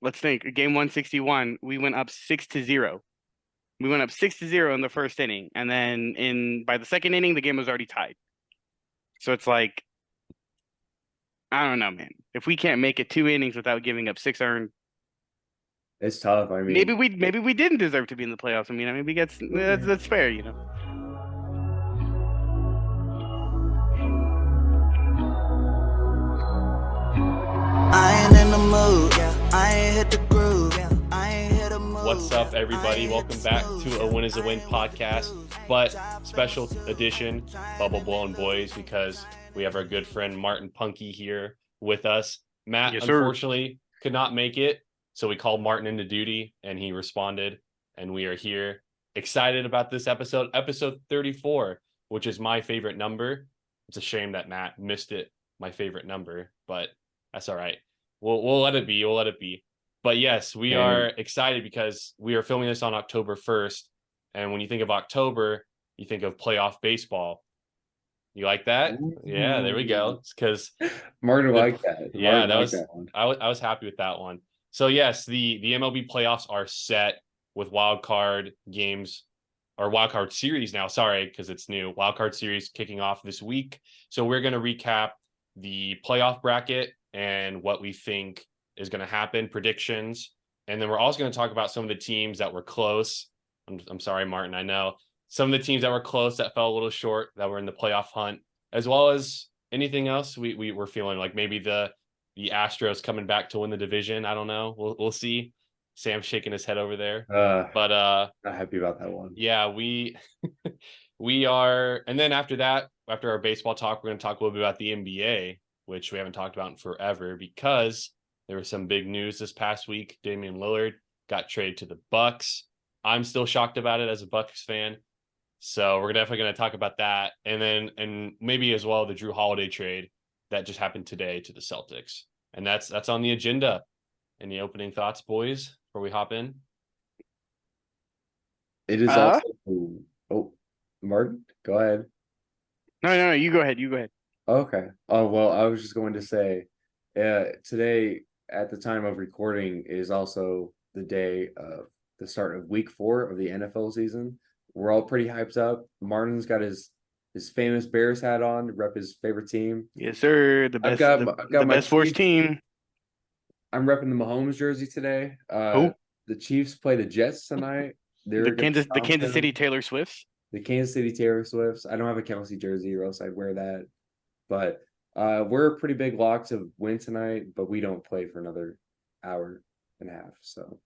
let's think. Game 161, we went up 6-0. We went up 6-0 in the first inning, and then by the second inning, the game was already tied. So it's like, I don't know, man. If we can't make it 2 innings without giving up 6 earned, It's tough. I maybe mean, we didn't deserve to be in the playoffs. I mean, maybe that's fair. I ain't in the mood, I ain't hit the groove, I ain't hit a move. What's up, everybody? Welcome back to a Win is a Win podcast, but special edition Bubble Blowing Boys, because we have our good friend Martin Punky here with us. Matt, Yes, sir. unfortunately, could not make it, so we called Martin into duty, and he responded, and we are here excited about this episode 34, which is my favorite number. It's a shame that Matt missed it, my favorite number, but that's all right. We'll let it be. We'll let it be. But yes, we are excited because we are filming this on October 1st. And when you think of October, you think of playoff baseball. You like that? Yeah, there we go. It's because Martin liked that. Yeah, Martin liked that one. I was happy with that one. So yes, the MLB playoffs are set with wild card games or wild card series now. Sorry, because it's new. Wild card series kicking off this week. So we're going to recap the playoff bracket and what we think is going to happen, predictions. And then we're also going to talk about some of the teams that were close. I'm sorry, Martin, I know. Some of the teams that were close that fell a little short, that were in the playoff hunt, as well as anything else we were feeling like maybe the Astros coming back to win the division. I don't know. We'll see. Sam's shaking his head over there. But not happy about that one. Yeah, we are. And then after that, after our baseball talk, we're going to talk a little bit about the NBA, which we haven't talked about in forever because there was some big news this past week. Damian Lillard got traded to the Bucks. I'm still shocked about it as a Bucks fan. So we're definitely going to talk about that. And maybe as well the Jrue Holiday trade that just happened today to the Celtics. And that's on the agenda. Any opening thoughts, boys, before we hop in? It is also Martin, go ahead. No, you go ahead. You go ahead. Okay. Oh, well, I was just going to say, today, at the time of recording, is also the day of the start of week 4 of the NFL season. We're all pretty hyped up. Martin's got his famous Bears hat on to rep his favorite team. Yes, sir. The best, I've got the my best sports team. I'm repping the Mahomes jersey today. Who? The Chiefs play the Jets tonight. The Kansas City Taylor Swifts. The Kansas City Taylor Swifts. I don't have a Kelsey jersey, or else I'd wear that. But we're a pretty big lock to win tonight, but we don't play for another hour and a half. So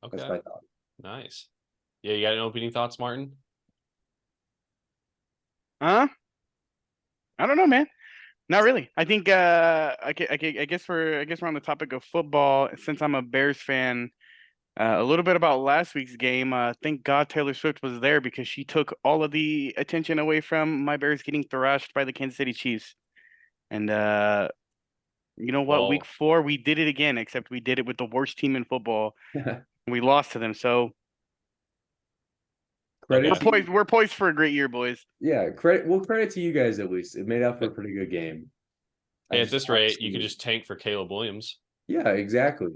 that's my thought. Nice. Yeah, you got any opening thoughts, Martin? I don't know, man. Not really. I think I guess we're on the topic of football. Since I'm a Bears fan, a little bit about last week's game. Thank God Taylor Swift was there because she took all of the attention away from my Bears getting thrashed by the Kansas City Chiefs. And you know what? Whoa. Week 4, we did it again, except we did it with the worst team in football. We lost to them. So we're poised for a great year, boys. Yeah, credit to you guys at least. It made up for a pretty good game. Hey, at this rate, you could just tank for Caleb Williams. Yeah, exactly.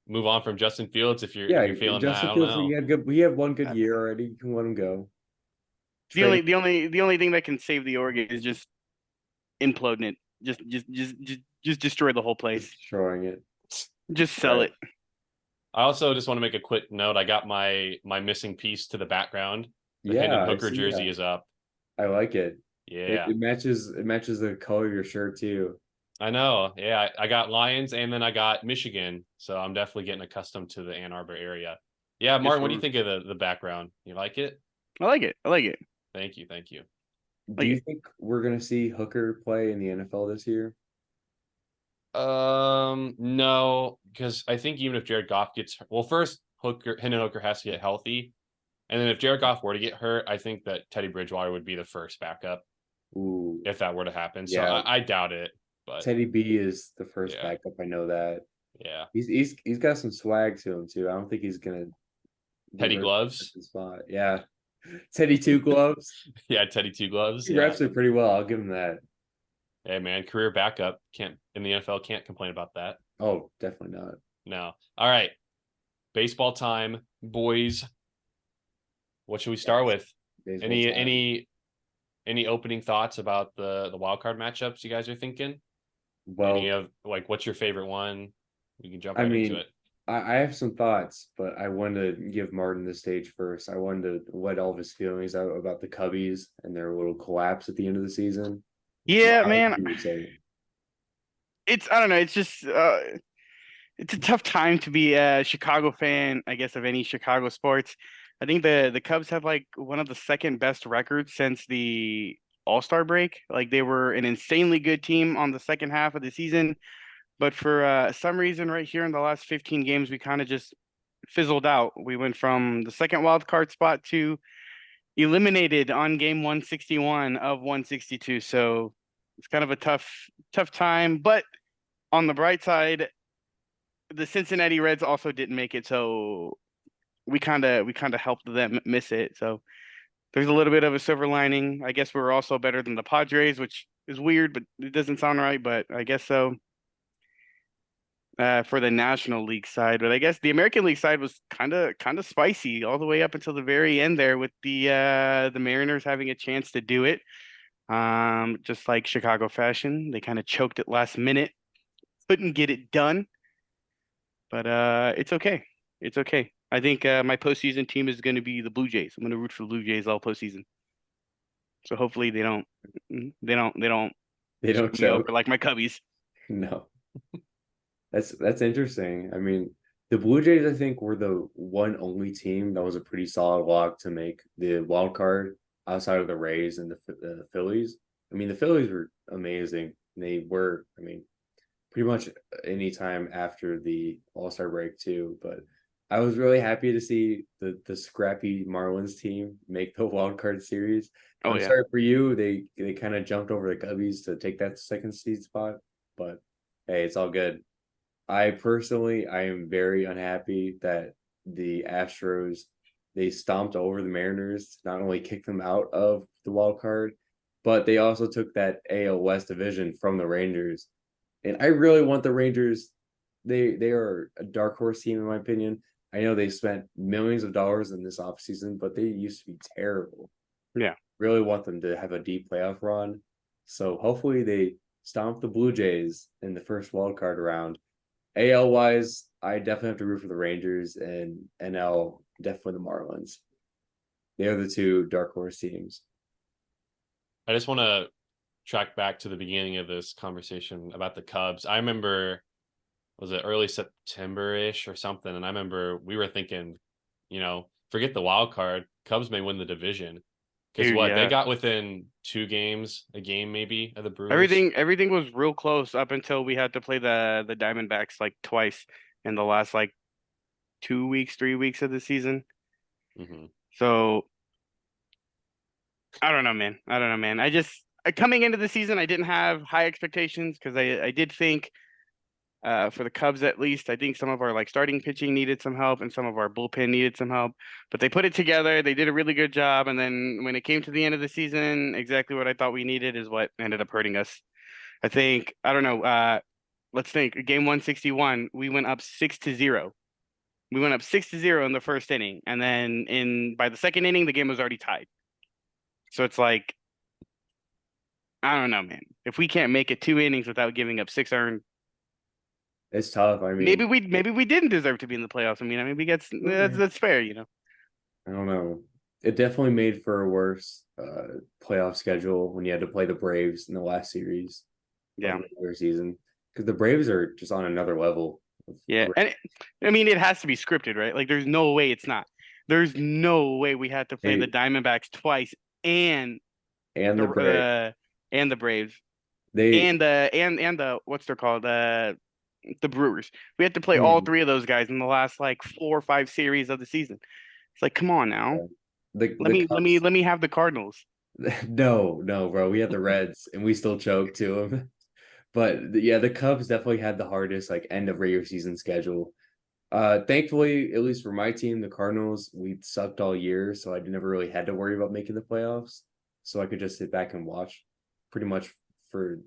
Move on from Justin Fields if you're feeling Justin that. Fields, we had one good year already. You can let him go. The only thing that can save the Oregon is just imploding it. Just destroy the whole place. Destroying it. Just sell it. I also just want to make a quick note. I got my missing piece to the background. The Hendon Hooker jersey is up. I like it. Yeah. It matches the color of your shirt too. I know. Yeah, I got Lions and then I got Michigan. So I'm definitely getting accustomed to the Ann Arbor area. Yeah, Martin, what do you think of the background? You like it? I like it. Thank you. Do you think we're gonna see Hooker play in the NFL this year? No, because I think even if Jared Goff gets first Hendon Hooker has to get healthy. And then if Jared Goff were to get hurt, I think that Teddy Bridgewater would be the first backup. Ooh. If that were to happen. Yeah. So I doubt it. But Teddy B is the first backup. I know that. Yeah. He's got some swag to him too. I don't think he's gonna Teddy Gloves. Spot. Yeah. Teddy 2 Gloves. Yeah, Teddy 2 Gloves. He reps it pretty well. I'll give him that. Hey man, career backup. Can't in the NFL, can't complain about that. Oh, definitely not. No. All right. Baseball time, boys. What should we start with? Baseball Any time. any opening thoughts about the wild card matchups you guys are thinking? Well, Any of like what's your favorite one? We can jump I right mean, into it. I have some thoughts, but I wanted to give Martin the stage first. I wanted to let all of his feelings out about the Cubbies and their little collapse at the end of the season. Yeah, How man. would you say? It's I don't know. It's just it's a tough time to be a Chicago fan, I guess, of any Chicago sports. I think the Cubs have like one of the second best records since the All-Star break. Like they were an insanely good team on the second half of the season, but for some reason, right here in the last 15 games, we kind of just fizzled out. We went from the second wild card spot to eliminated on game 161 of 162. So it's kind of a tough time. But on the bright side, the Cincinnati Reds also didn't make it, so we kind of helped them miss it. So there's a little bit of a silver lining. I guess we're also better than the Padres, which is weird, but it doesn't sound right. But I guess so. For the National League side, but I guess the American League side was kind of spicy all the way up until the very end there with the Mariners having a chance to do it. Just like Chicago fashion, they kind of choked it last minute, couldn't get it done. But it's okay. It's okay. I think my postseason team is going to be the Blue Jays. I'm going to root for the Blue Jays all postseason. So hopefully they don't They don't screw me over choke. like my Cubbies. No. That's interesting. I mean, the Blue Jays, I think, were the one only team that was a pretty solid lock to make the wild card outside of the Rays and the Phillies. I mean, the Phillies were amazing. They were, I mean, pretty much any time after the All-Star break too. But I was really happy to see the scrappy Marlins team make the wild card series. Oh I'm yeah. sorry for you. They kind of jumped over the Cubbies to take that second seed spot, but hey, it's all good. I am very unhappy that the Astros they stomped over the Mariners to not only kick them out of the wild card, but they also took that AL West division from the Rangers. And I really want the Rangers. They are a dark horse team in my opinion. I know they spent millions of dollars in this offseason, but they used to be terrible. Yeah. Really want them to have a deep playoff run. So hopefully they stomp the Blue Jays in the first wild card round. AL wise, I definitely have to root for the Rangers, and NL definitely the Marlins. They are the two dark horse teams. I just want to track back to the beginning of this conversation about the Cubs. I remember, was it early September-ish or something? And I remember we were thinking, forget the wild card. Cubs may win the division. Because Dude, they yeah. got within 2 games, a game maybe of the Brewers. Everything was real close up until we had to play the Diamondbacks like twice in the last like 2 weeks, 3 weeks of the season. Mm-hmm. So I don't know, man. I just coming into the season, I didn't have high expectations because I did think for the Cubs at least, I think some of our like starting pitching needed some help and some of our bullpen needed some help. But they put it together. They did a really good job. And then when it came to the end of the season, exactly what I thought we needed is what ended up hurting us. I think I don't know. Let's think. Game 161, we went up 6-0. We went up 6-0 in the first inning, and then by the second inning, the game was already tied. So it's like, I don't know, man. If we can't make it 2 innings without giving up 6 earned, It's tough. I mean, maybe we didn't deserve to be in the playoffs. I mean, maybe that's fair, I don't know. It definitely made for a worse playoff schedule when you had to play the Braves in the last series Yeah. of the regular season because the Braves are just on another level. Yeah, and I mean, it has to be scripted, right? Like, there's no way it's not. There's no way we had to play the Diamondbacks twice and the Braves. And the Braves They and the what's they're called the Brewers. We had to play all three of those guys in the last like 4 or 5 series of the season. It's like, come on now. Let me have the Cardinals. No, bro. We had the Reds and we still choked to them. But yeah, the Cubs definitely had the hardest like end of regular season schedule. Thankfully, at least for my team, the Cardinals, we sucked all year, so I never really had to worry about making the playoffs. So I could just sit back and watch pretty much for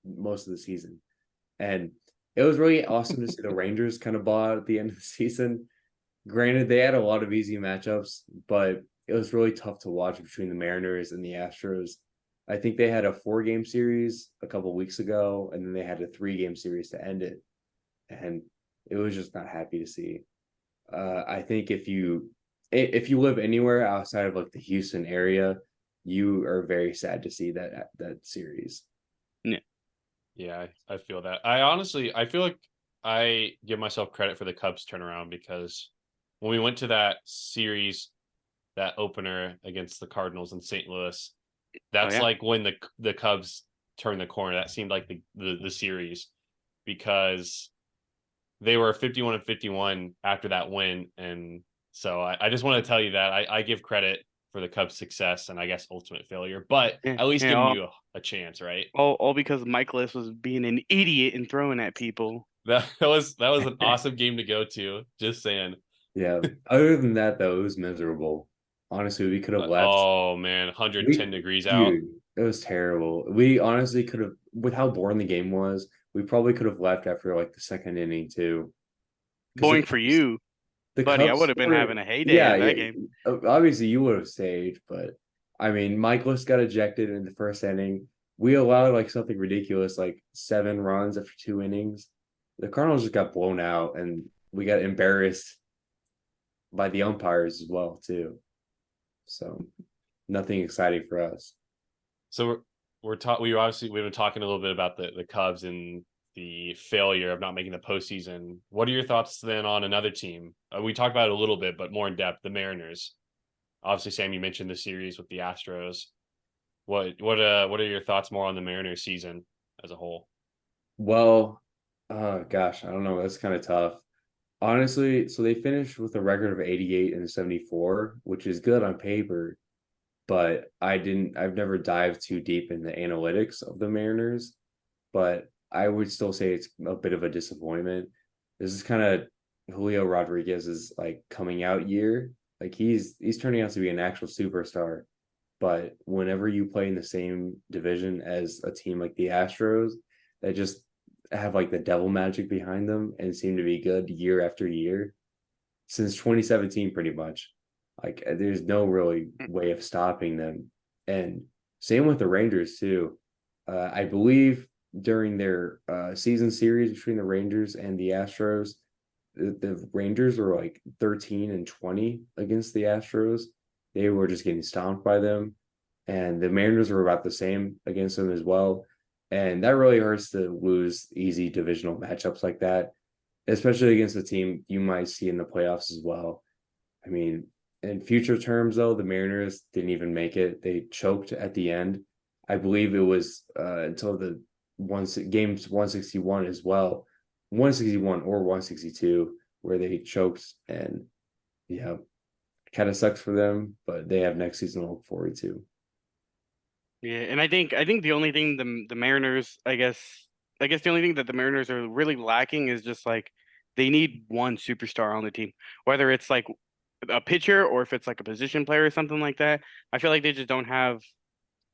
most of the season. And it was really awesome to see the Rangers kind of ball out at the end of the season. Granted, they had a lot of easy matchups, but it was really tough to watch between the Mariners and the Astros. I think they had a 4-game series a couple weeks ago, and then they had a 3-game series to end it. And it was just not happy to see. I think if you live anywhere outside of like the Houston area, you are very sad to see that series. Yeah, I feel that. I feel like I give myself credit for the Cubs turnaround because when we went to that series, that opener against the Cardinals in St. Louis, that's like when the Cubs turned the corner. That seemed like the series because they were 51-51 after that win. And so I just want to tell you that I give credit for the Cubs' success and I guess ultimate failure, but at least giving you a chance, right? All because Michaelis was being an idiot and throwing at people. That was an awesome game to go to. Just saying. Yeah. Other than that, though, it was miserable. Honestly, we could have left. Oh man, 110 degrees out. Dude, it was terrible. We honestly could have, with how boring the game was, we probably could have left after like the second inning too. Boring for you, buddy. I would have been having a heyday in that game. Obviously, you would have stayed, but I mean, Michaelis got ejected in the first inning. We allowed like something ridiculous, like 7 runs after 2 innings. The Cardinals just got blown out, and we got embarrassed by the umpires as well too. So nothing exciting for us. So we've been talking a little bit about the Cubs and the failure of not making the postseason. What are your thoughts then on another team? We talked about it a little bit, but more in depth, the Mariners. Obviously, Sam, you mentioned the series with the Astros. What are your thoughts more on the Mariners season as a whole? Well, gosh, I don't know. That's kind of tough. Honestly, so they finished with a record of 88-74, which is good on paper, but I've never dived too deep in the analytics of the Mariners, but I would still say it's a bit of a disappointment. This is kind of Julio Rodriguez's like coming out year. Like he's turning out to be an actual superstar, but whenever you play in the same division as a team like the Astros, that just have like the devil magic behind them and seem to be good year after year since 2017 pretty much. Like there's no really way of stopping them. And same with the Rangers too. I believe during their season series between the Rangers and the Astros, the Rangers were like 13-20 against the Astros. They were just getting stomped by them, and the Mariners were about the same against them as well. And that really hurts to lose easy divisional matchups like that, especially against a team you might see in the playoffs as well. I mean, in future terms, though, the Mariners didn't even make it. They choked at the end. I believe it was until the games 161 as well, 161 or 162, where they choked. And yeah, kind of sucks for them, but they have next season to look forward to. Yeah, and I think the only thing the Mariners, I guess the only thing that the Mariners are really lacking is just like they need one superstar on the team, whether it's like a pitcher or if it's like a position player or something like that. I feel like they just don't have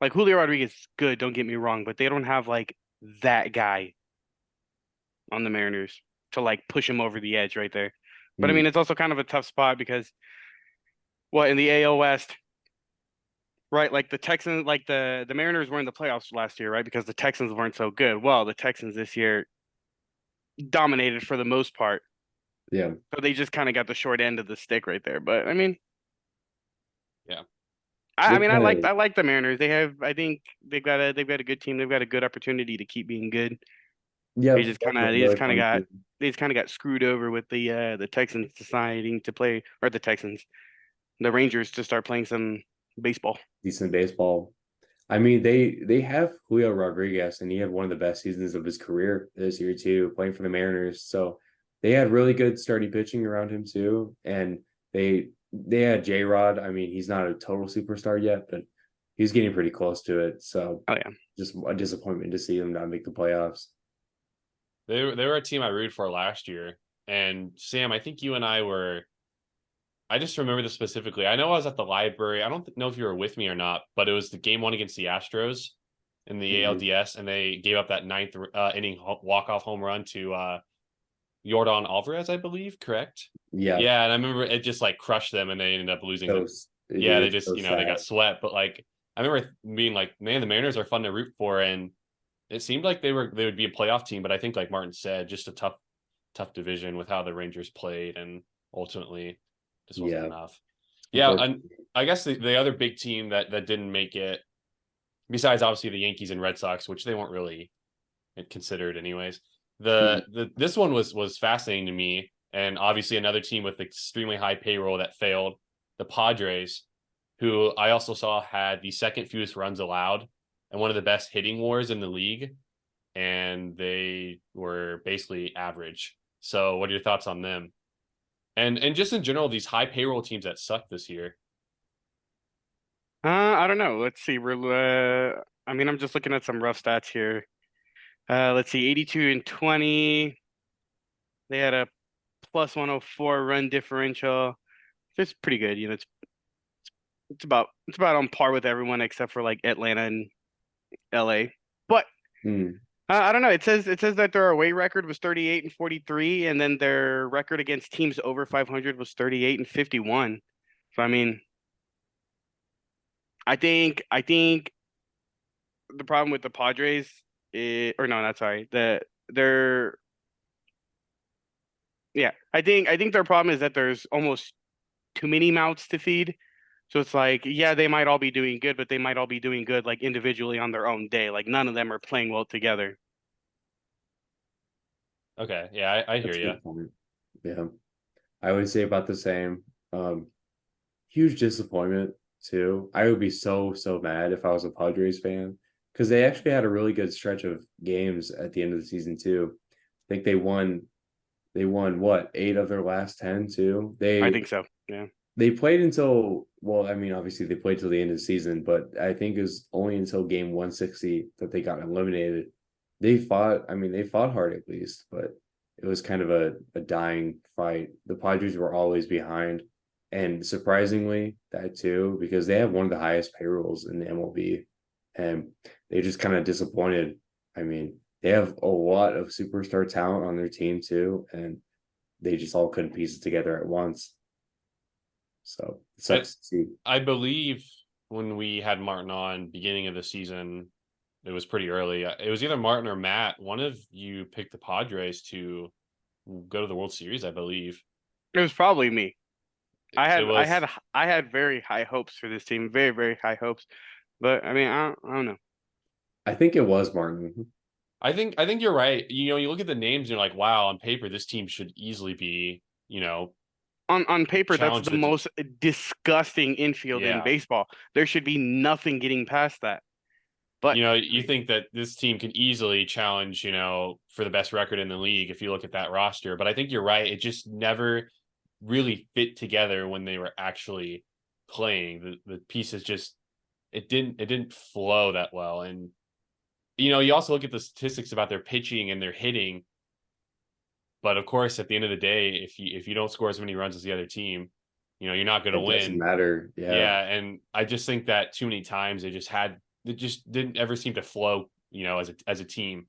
like Julio Rodriguez is good, don't get me wrong, but they don't have like that guy on the Mariners to like push him over the edge right there. But I mean, it's also kind of a tough spot because in the AL West, right? Like the Texans, like the Mariners were in the playoffs last year, right? Because the Texans weren't so good. Well, the Texans this year dominated for the most part. Yeah. So they just kind of got the short end of the stick right there. But I mean, yeah. I like the Mariners. I think they've got a good team. They've got a good opportunity to keep being good. Yeah. They just kind of got screwed over with the Texans deciding to play, or the Rangers to start playing some baseball. Decent baseball. I mean, they have Julio Rodriguez, and he had one of the best seasons of his career this year too, playing for the Mariners. So they had really good starting pitching around him too, and they had J-Rod. I mean, he's not a total superstar yet, but he's getting pretty close to it. So just a disappointment to see them not make the playoffs. They were a team I rooted for last year, and Sam, I think you and I just remember this specifically. I know I was at the library. I don't know if you were with me or not, but it was the game 1 against the Astros. in the Mhm. ALDS, and they gave up that ninth inning walk-off home run to Yordan Alvarez, I believe, correct? Yeah. Yeah, and I remember it just like crushed them, and they ended up losing the. Yeah, they It's just so they got sad. swept, but like I remember being like, man, the Mariners are fun to root for, and it seemed like they would be a playoff team, but I think like Martin said, just a tough division with how the Rangers played, and ultimately just wasn't Yeah, enough. Yeah, and unfortunately. I guess the other big team that didn't make it, besides obviously the Yankees and Red Sox, which they weren't really considered anyways. Mhm. The this one was fascinating to me, and obviously another team with extremely high payroll that failed, the Padres, who I also saw had the second fewest runs allowed and one of the best hitting wars in the league, and they were basically average. So, what are your thoughts on them? And just in general, these high payroll teams that suck this year. I don't know. Let's see. I mean, I'm just looking at some rough stats here. Let's see, 82 and 20. They had a plus 104 run differential. It's pretty good. It's about on par with everyone except for like Atlanta and LA. But Mm. I don't know. It says that their away record was 38 and 43, and then their record against teams over 500 was 38 and 51. So I mean, I think the problem with the Padres or no, not sorry. They're yeah. I think their problem is that there's almost too many mouths to feed. So it's like, yeah, they might all be doing good, but they might all be doing good like individually on their own day. Like none of them are playing well together. Okay, yeah, I hear That's a you. good point. Yeah, I would say about the same. Huge disappointment too. I would be so mad if I was a Padres fan because they actually had a really good stretch of games at the end of the season too. I think they won what, 8 of their last 10 too. I They think so. Yeah. they played until, well, I mean, obviously they played till the end of the season, but I think it was only until game 160 that they got eliminated. They fought hard at least, but it was kind of a dying fight. The Padres were always behind. And surprisingly, that too, because they have one of the highest payrolls in the MLB. And they just kind of disappointed. I mean, they have a lot of superstar talent on their team too, and they just all couldn't piece it together at once. So it I sucks to see. I believe when we had Martin on beginning of the season, it was pretty early. It was either Martin or Matt. One of you picked the Padres to go to the World Series, I believe. It was probably me. I It had I was. had I had very high hopes for this team, very very high hopes. But I mean, I don't know. I think it was Martin. I think you're right. You look at the names, and you're like, wow, on paper, this team should easily be, On paper, that's challenge the the. most disgusting infield in Yeah. baseball. There should be nothing getting past that. But I You mean, think that this team can easily challenge, for the best record in the league if you look at that roster. But I think you're right. It just never really fit together when they were actually playing. The pieces just it didn't flow that well. And you also look at the statistics about their pitching and their hitting. But of course, at the end of the day, if you don't score as many runs as the other team, you're not going to It doesn't win. matter. Yeah. Yeah, and I just think that too many times it just didn't ever seem to flow, as a team.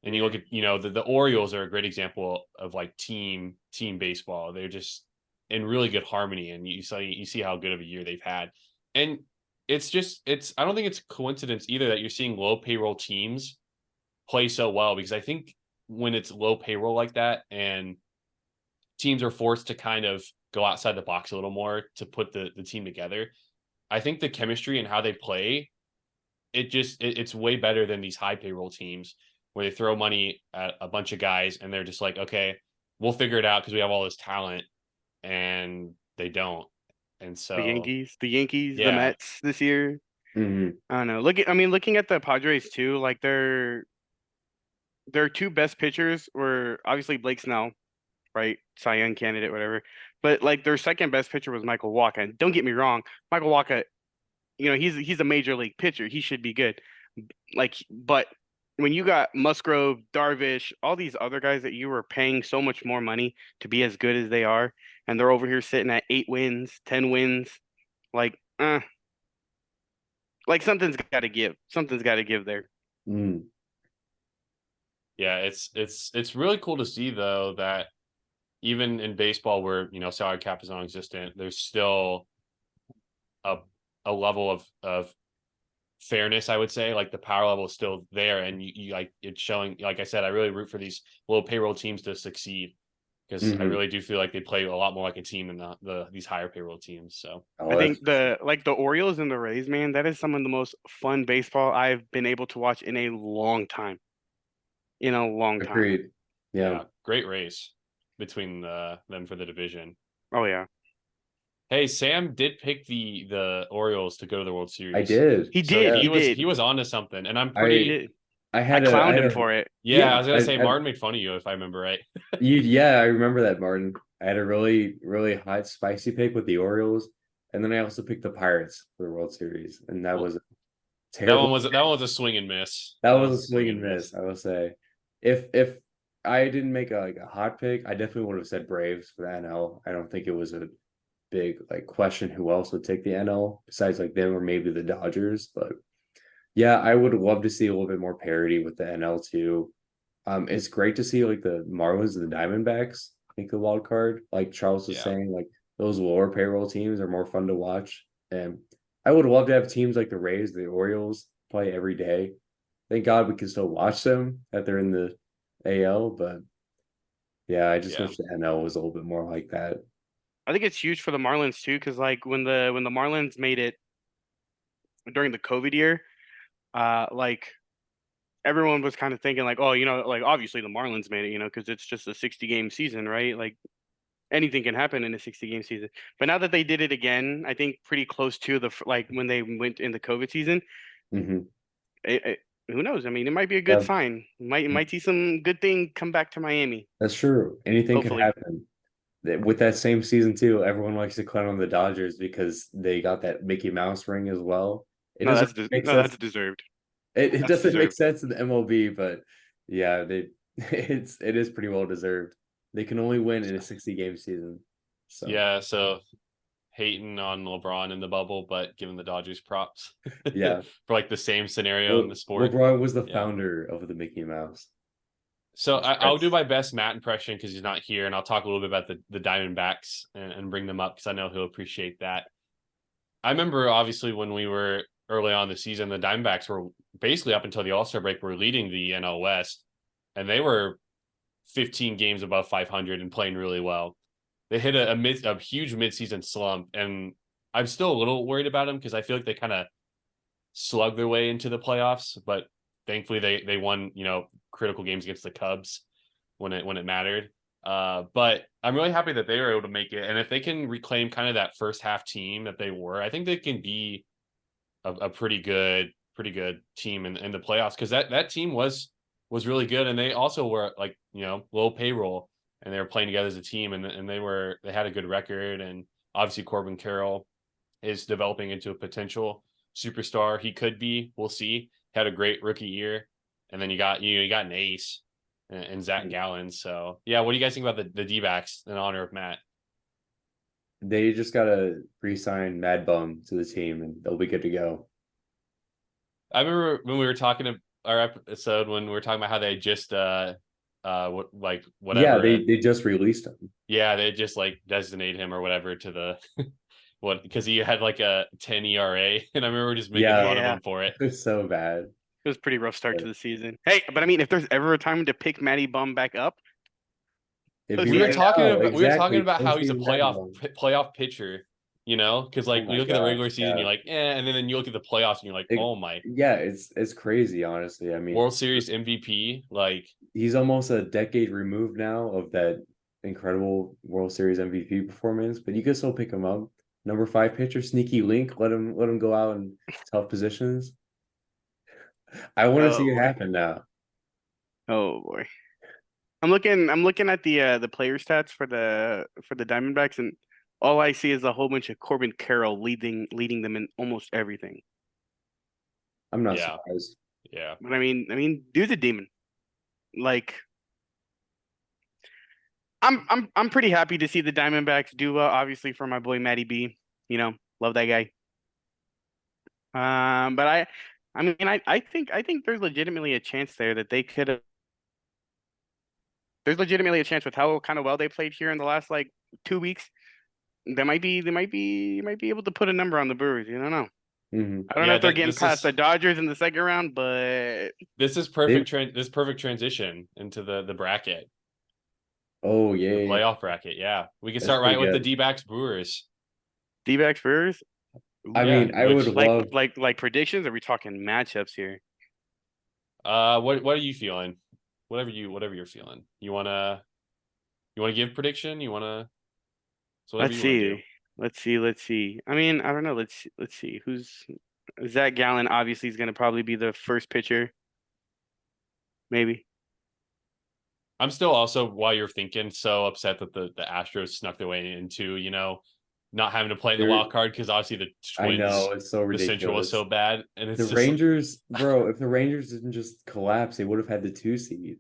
And you look at, the Orioles are a great example of like team baseball. They're just in really good harmony, and you see how good of a year they've had. And it's I don't think it's coincidence either that you're seeing low payroll teams play so well, because I think when it's low payroll like that and teams are forced to kind of go outside the box a little more to put the team together, I think the chemistry and how they play, it's way better than these high payroll teams where they throw money at a bunch of guys and they're just like, okay, we'll figure it out because we have all this talent, and they don't. And the so, Yankees, the Yankees, the yeah, Mets this year. Hmm. I don't know. Looking at the Padres too, like their two best pitchers were obviously Blake Snell, right? Cy Young candidate, whatever. But like their second best pitcher was Michael Wacha. And don't get me wrong, Michael Wacha, he's a major league pitcher. He should be good. But when you got Musgrove, Darvish, all these other guys that you were paying so much more money to be as good as they are, and they're over here sitting at 8 wins, 10 wins, like, like something's got to give. Something's got to give there. Mm, Yeah, it's really cool to see though that even in baseball where, salary cap is non-existent, there's still a a level of fairness, I would say. Like the power level is still there, and you like it's showing. Like I said, I really root for these low payroll teams to succeed because I mhm. really do feel like they play a lot more like a team than these higher payroll teams. So I Oh, that's think the Orioles and the Rays, man, that is some of the most fun baseball I've been able to watch in a long time. In a long time. agreed. Yeah, yeah, great race between them for the division. Oh yeah. Hey, Sam did pick the Orioles to go to the World I Series. did. He So did. Yeah, He he did. was onto something, and I'm He I pretty. did. I I had a I clowned had him a for it. Yeah, I yeah was gonna say Martin made fun of you if I remember right. yeah, I remember that, Martin. I had a really hot spicy pick with the Orioles, and then I also picked the Pirates for the World Series, and that Well, was a terrible. that one was a swing and miss. That That was was a a swing swing and and miss. miss, I will say. If I didn't make a hot pick, I definitely would have said Braves for the NL. I don't think it was a big like question who else would take the NL besides like them or maybe the Dodgers. But yeah, I would love to see a little bit more parity with the NL too. It's great to see like the Marlins and the Diamondbacks make the wild card. Like Charles was Yeah, saying, like those lower payroll teams are more fun to watch. And I would love to have teams like the Rays, the Orioles play every day. Thank God we can still watch them that they're in the AL, but yeah, I just yeah, wish the NL was a little bit more like that. I think it's huge for the Marlins too, because like when the Marlins made it during the COVID year, like everyone was kind of thinking like, oh, like obviously the Marlins made it, because it's just a 60 game season, right? Like anything can happen in a 60 game season. But now that they did it again, I think pretty close to like when they went in the COVID season, Hmm. who knows? I mean, it might be a good Yeah, sign. Might see some good thing come back to Miami. that's true. Anything could Hopefully. happen. With that same season too, everyone likes to clown on the Dodgers because they got that Mickey Mouse ring as well. It No, doesn't make no, sense. that's deserved. It That's doesn't make deserved. sense in the MLB, but yeah, they it is pretty well deserved. They can only win in a 60 game season. So yeah. So hating on LeBron in the bubble, but giving the Dodgers props yeah. for like the same scenario in Well, the sport. LeBron was the Yeah. founder of the Mickey Mouse. So I'll do That's my best Matt impression because he's not here, and I'll talk a little bit about the Diamondbacks and bring them up because I know he'll appreciate that. I remember obviously when we were early on in the season, the Diamondbacks were basically up until the All-Star break were leading the NL West, and they were 15 games above 500 and playing really well. They hit a huge midseason slump, and I'm still a little worried about them because I feel like they kind of slug their way into the playoffs, but thankfully they won, critical games against the Cubs when it mattered. But I'm really happy that they were able to make it. And if they can reclaim kind of that first half team that they were, I think they can be a pretty good team in the playoffs because that team was really good. And they also were like, low payroll and they were playing together as a team and they had a good record. And obviously Corbin Carroll is developing into a potential superstar. He could be. We'll see. Had a great rookie year, and then you got an ace and Zach Gallen. So yeah, what do you guys think about the D-backs in honor of Matt? they just gotta re-sign Mad Bum to the team and they'll be good to go. I remember when we were talking to our episode when we were talking about how they just Yeah, whatever. they just released him. Yeah, they just like designated him or whatever to the what because he had like a 10 ERA, and I remember just making Yeah, fun of Yeah. him for it. it was so bad. It was a pretty rough start to But the season. Hey, but I mean, if there's ever a time to pick Matty Bum back up, it'd be We were right postseason. talking now, about exactly. how he's a Postseason Mad Bum. playoff pitcher, because Oh like you my look at the gosh, regular season, yeah. you're like, and then you look at the playoffs and you're like, oh my, Yeah, it's crazy, honestly. I mean, World Series MVP, like he's almost a decade removed now of that incredible World Series MVP performance, but you can still pick him up. Number 5 pitcher, sneaky link, let him go out in tough positions. I want to see Oh it boy. happen now. Oh boy. I'm looking at the player stats for the Diamondbacks, and all I see is a whole bunch of Corbin Carroll leading them in almost everything. I'm not yeah, surprised. yeah, But I mean, dude's a demon. Like I'm pretty happy to see the Diamondbacks do well. Obviously, for my boy MattyB, love that guy. But I mean, I think there's legitimately a chance there that they could have. There's legitimately a chance with how kind of well they played here in the last like 2 weeks. They might be able to put a number on the Brewers. You don't know. Hmm. I don't know Yeah, if they're that getting this past the is Dodgers in the second round, but this is They, perfect. This perfect transition into the bracket, oh the yeah, yeah, playoff bracket. Yeah, we can that's start pretty right with the good. D-backs Brewers. D-backs Brewers. I Ooh. Yeah, mean, I would which Like love. like like predictions? Are we talking matchups here? what are you feeling? Whatever you're feeling. You wanna give prediction? You wanna so whatever Let's you want to do. see. Let's see. I mean, I don't know. Let's see. Who's Zach Gallen obviously is going to probably be the first pitcher, maybe. I'm still also, while you're thinking, so upset that the Astros snuck their way into, not having to play in the They're, wild card because obviously the I know Twins, it's so the Central was so ridiculous. bad, and The it's just like, Rangers, bro. If the Rangers didn't just collapse, they would have had the 2 seed.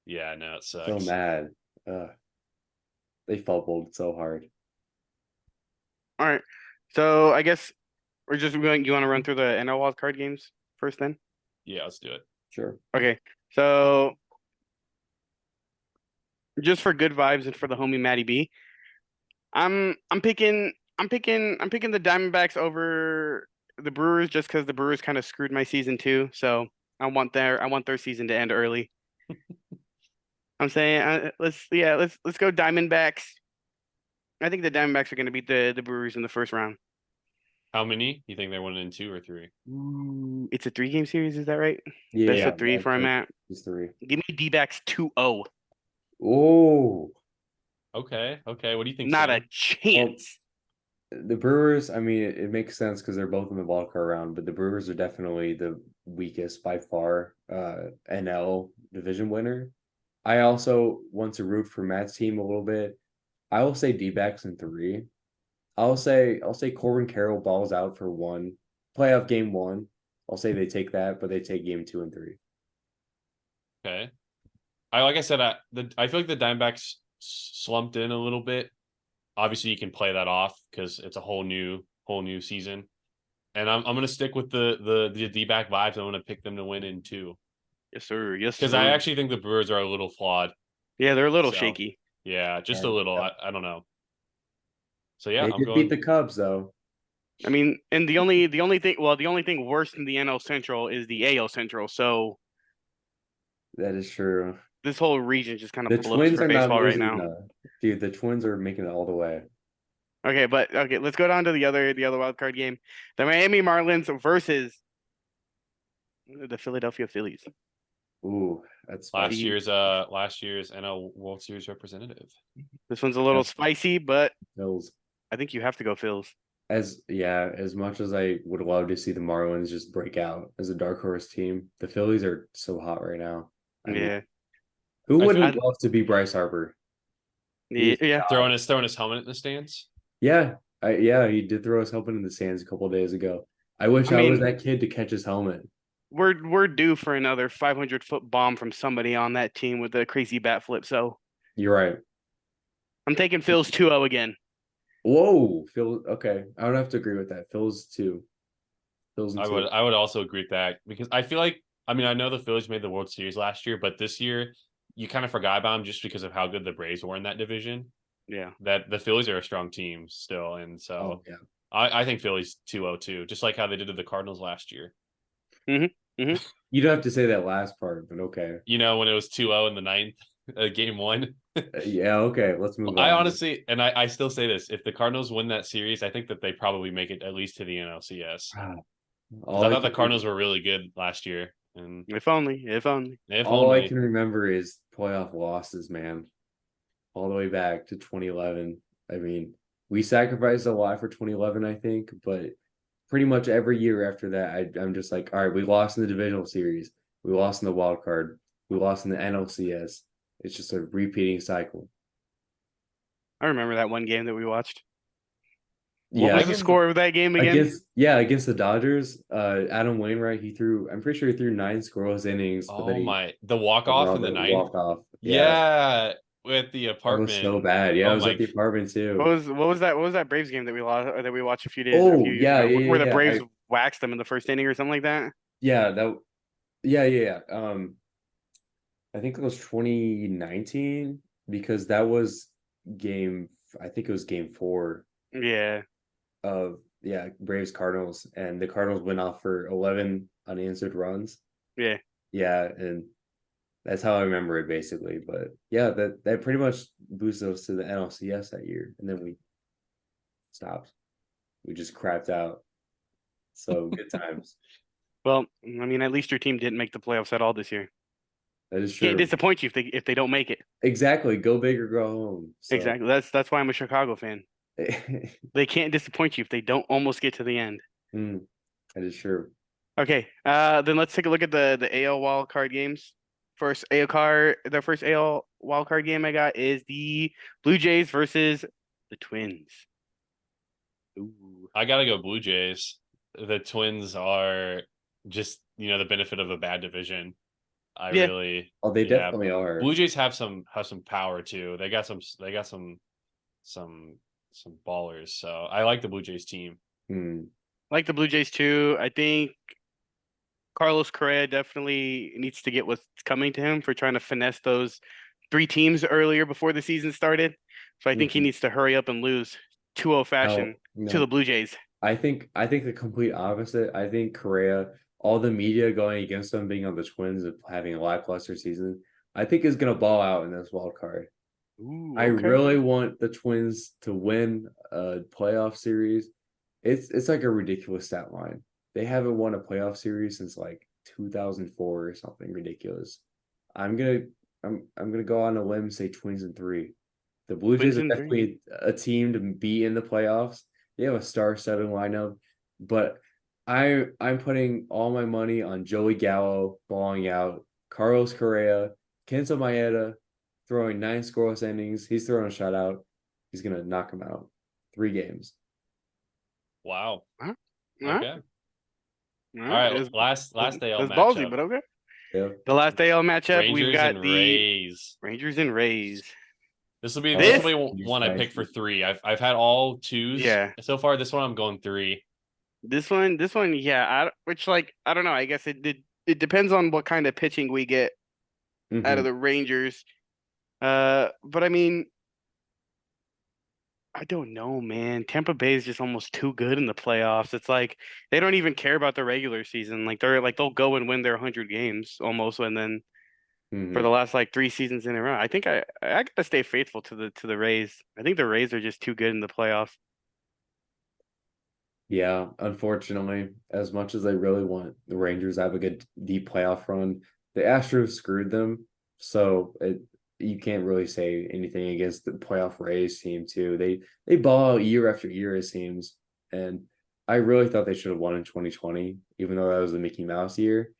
yeah, no, it So sucks. mad. Ugh, they fumbled so hard. All right. So I guess we're just going. You want to run through the NL wild card games first, then? Yeah, let's do it. Sure. Okay. So just for good vibes and for the homie MattyB, I'm picking the Diamondbacks over the Brewers just because the Brewers kind of screwed my season too. So I want their season to end early. I'm saying let's go Diamondbacks. I think the Diamondbacks are going to beat the Brewers in the first round. How many? You think they're 1-2 or 3? Ooh, it's a 3-game series, is that right? Best Yeah, of three for a Matt. it's 3. Give me D-backs 2-0. Oh, Okay, okay. What do you think, Not a Sam? chance. the Brewers. I mean, it makes sense because they're both in the wild card round, but the Brewers are definitely the weakest by far. NL division winner. I also want to root for Matt's team a little bit. I will say D-backs in 3. I'll say Corbin Carroll balls out for 1 playoff game 1. I'll say they take that, but they take game 2 and 3. Okay. Like I said, I feel like the Diamondbacks slumped in a little bit. Obviously, you can play that off because it's a whole new season. And I'm gonna stick with the D-back vibes. I'm gonna pick them to win in 2 Yes, sir. Yes, because I sir. actually think the Brewers are a little flawed. Yeah, they're a little So shaky. yeah, just a And little. I don't know. So yeah, they I'm did beat going. the Cubs though. I mean, and the only thing worse than the NL Central is the AL Central. So That is true. this whole region just kind The of blows Twins for are not baseball right losing now. dude. The Twins are making it all the way. Okay, let's go down to the other wild card game. The Miami Marlins versus the Philadelphia Phillies. Ooh, that's Last spicy. year's NL World Series representative. This one's a little Yep. spicy, but Phils. I think you have to go Phils. As much as I would love to see the Marlins just break out as a dark horse team, the Phillies are so hot right now. I mean, Yeah. who I feel wouldn't love to be Bryce Harper? Yeah, He's yeah. throwing his helmet in the stands. yeah, he did throw his helmet in the sands a couple days ago. I wish I I was mean, that kid to catch his helmet. we're due for another 500-foot bomb from somebody on that team with a crazy bat flip. So You're right. I'm taking Phil's 2-0 again. Whoa, Phil. Okay, I would have to agree with that. Phil's 2. Phil's in I 2. would also agree with that because I feel like I mean I know the Phillies made the World Series last year, but this year you kind of forgot about them just because of how good the Braves were in that division. Yeah. That the Phillies are a strong team still, and so Oh yeah. I think Phillies 2-0 just like how they did to the Cardinals last year. You don't have to say that last part, but okay. When it was 2-0 in the ninth, game 1. Yeah, okay. Let's move I on. honestly, and I still say this: if the Cardinals win that series, I think that they probably make it at least to the NLCS. Because I thought the Cardinals were really good last year, and If only. If only. if all I only. can remember is playoff losses, man. All the way back to 2011. I mean, we sacrificed a lot for 2011, I think, but pretty much every year after that, I'm just like, all right, we lost in the divisional series, we lost in the wild card, we lost in the NLCS. It's just a repeating cycle. I remember that one game that we watched. What Yeah, was the score of that game again? against the Dodgers, Adam Wainwright, I'm pretty sure he threw 9 scoreless innings, but then The walk off in the ninth. walk off. Yeah, with the That was apartment. so bad. Yeah, Oh I was my at the apartment too. What was that Braves game that we lost or that we watched a few Oh, years yeah, ago, yeah, where the yeah. Braves waxed them in the first inning or something like that? Yeah, yeah. I think it was 2019 because that was I think it was game 4 Yeah, of Braves Cardinals, and the Cardinals went off for 11 unanswered runs. yeah. Yeah, and that's how I remember it basically. But yeah, that pretty much boosted us to the NLCS that year, and then we stopped. We just crapped out. So good times. Well, I mean, at least your team didn't make the playoffs at all this year. That is Can't true. disappoint you if they don't make it. Exactly. Go big or go home. So Exactly. That's why I'm a Chicago fan. They can't disappoint you if they don't almost get to the end. that is true. Okay. Then let's take a look at the AL wild card games. The first AL wild card game I got is the Blue Jays versus the Twins. Ooh. I gotta go Blue Jays. The Twins are just the benefit of a bad division. I Yeah. really Oh, they yeah. definitely are. Blue Jays have some power too. They got some ballers. So I like the Blue Jays team. Like the Blue Jays too. I think Carlos Correa definitely needs to get what's coming to him for trying to finesse those 3 teams earlier before the season started. So I think he Mhm. needs to hurry up and lose 2-0 fashion to No. the Blue Jays. I think the complete opposite. I think Correa, all the media going against them being on the Twins and having a lackluster season, I think is gonna ball out in this wild card. Ooh, I okay. really want the Twins to win a playoff series. It's like a ridiculous stat line. They haven't won a playoff series since like 2004 or something ridiculous. I'm gonna go on a limb and say Twins in 3. The Blue Twins Jays are in 3. definitely a team to be in the playoffs. They have a star-studded lineup, but I'm putting all my money on Joey Gallo balling out, Carlos Correa, Kenta Maeda throwing 9 scoreless innings. He's throwing a shutout. He's gonna knock him out. 3 games. Wow. Huh? Okay. All All right. It's, Last AL it's ballsy, matchup. but okay. Yeah. The last AL matchup, we've Rangers got and the Rays. Rangers and Rays. This will be Oh, one I picked for spicy. 3. I've had all 2s Yeah. so far. This one I'm going 3. This one, yeah. I don't know. I guess it depends on what kind of pitching we get out of the Rangers. But I mean, I don't know, man. Tampa Bay is just almost too good in the playoffs. It's like they don't even care about the regular season. Like they'll go and win their 100 games almost, and then for the last like 3 seasons in a row. I think I gotta stay faithful to the Rays. I think the Rays are just too good in the playoffs. Yeah, unfortunately, as much as I really want the Rangers to have a good deep playoff run, the Astros screwed them. So you can't really say anything against the playoff Rays team too. They ball out year after year, it seems. And I really thought they should have won in 2020, even though that was the Mickey Mouse year.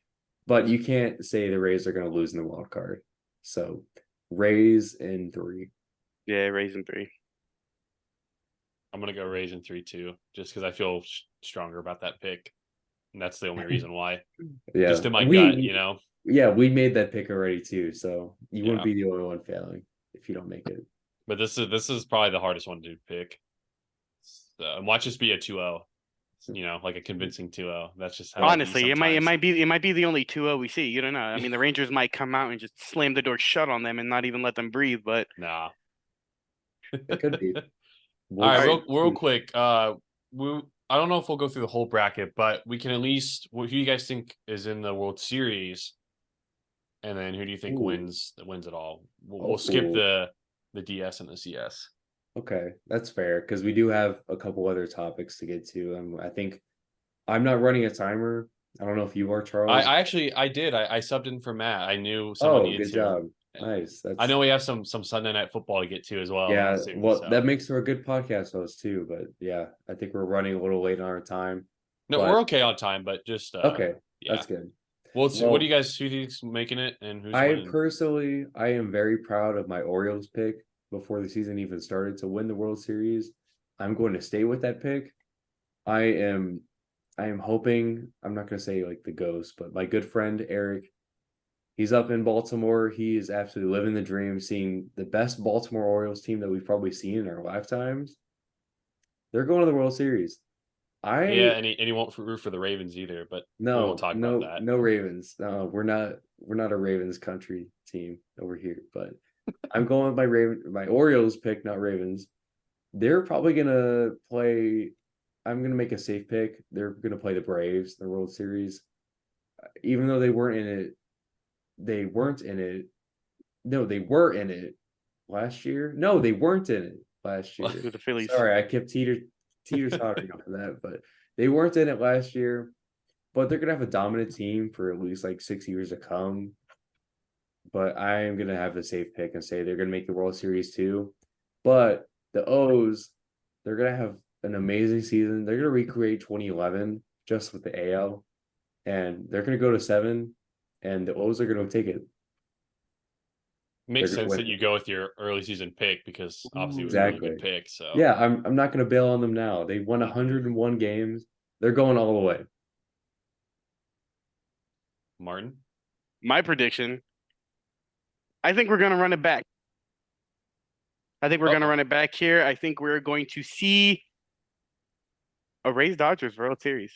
But you can't say the Rays are going to lose in the wild card. So Rays in 3. Yeah, Rays in 3. I'm gonna go Rays in 3 too, just because I feel stronger about that pick, and that's the only reason why. Yeah, Just in my gut, you know. Yeah, we made that pick already too, so you Yeah. wouldn't be the only one failing if you don't make it. But this is probably the hardest one to pick. So, and watch this be a 2-0. Like a convincing 2-0. That's just how Honestly, it sometimes. might be the only 2-0 we see. You don't know. I mean, the Rangers might come out and just slam the door shut on them and not even let them breathe. But Nah. It could be. All right, We'll real see. quick. I don't know if we'll go through the whole bracket, but we can at least. Who do you guys think is in the World Series? And then who do you think Ooh. wins it all? We'll skip the DS and the CS. Okay, that's fair because we do have a couple other topics to get to. I think I'm not running a timer. I don't know if you are, Charles. I actually did. I subbed in for Matt. I knew someone needed good to. job. Nice. I know we have some Sunday night football to get to as well. Yeah, soon, well, so. that makes for a good podcast host too. But yeah, I think we're running a little late on our time. No, we're okay on time, but just okay. Yeah. That's good. Well, what do you guys? Who do you think's making it, and who's winning? I am very proud of my Orioles pick before the season even started to win the World Series. I'm going to stay with that pick. I am hoping, I'm not going to say like the ghost, but my good friend Eric, he's up in Baltimore. He is absolutely living the dream, seeing the best Baltimore Orioles team that we've probably seen in our lifetimes. They're going to the World Series. Yeah, and he won't root for the Ravens either, but we won't talk about that. No Ravens. No, we're not a Ravens country team over here. But I'm going with my Orioles pick, not Ravens. They're probably gonna play. I'm gonna make a safe pick. They're gonna play the Braves in the World Series, even though they weren't in it. They weren't in it. No, they were in it last year. No, they weren't in it last year. With the Phillies. Sorry, I kept teeter-tottering on that, but they weren't in it last year. But they're gonna have a dominant team for at least like 6 years to come. But I am gonna have the safe pick and say they're gonna make the World Series too. But the O's, they're gonna have an amazing season. They're gonna recreate 2011 just with the AL, and they're gonna go to 7, and the O's are gonna take it. Makes They're gonna sense that win. you go with your early season pick because obviously it was a really good pick. So Yeah, I'm not gonna bail on them now. They won 101 games. They're going all the way. Martin, My prediction. I think we're gonna run it back. I think we're gonna run it back here. I think we're going to see a Rays Dodgers World Series.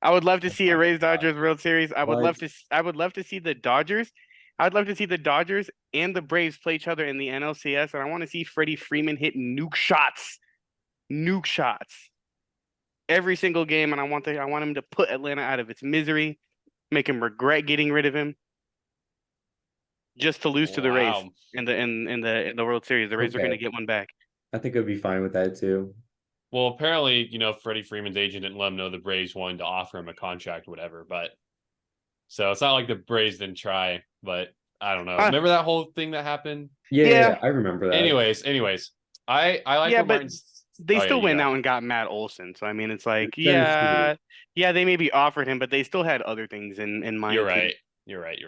I would love to see a Rays Dodgers World Series. I would love to see the Dodgers. I'd love to see the Dodgers and the Braves play each other in the NLCS, and I want to see Freddie Freeman hit nuke shots every single game, and I want him to put Atlanta out of its misery, make him regret getting rid of him, just to lose to the Rays in the World Series. The Rays are going to get one back. I think I'd be fine with that too. well, apparently, Freddie Freeman's agent didn't let him know the Braves wanted to offer him a contract or whatever, but so it's not like the Braves didn't try, but I don't know. Remember that whole thing that happened? Yeah, I remember that. Anyways, I like but Martin's... they still went out and got Matt Olson. So I mean, it's like, they maybe offered him, but they still had other things in mind. You're right.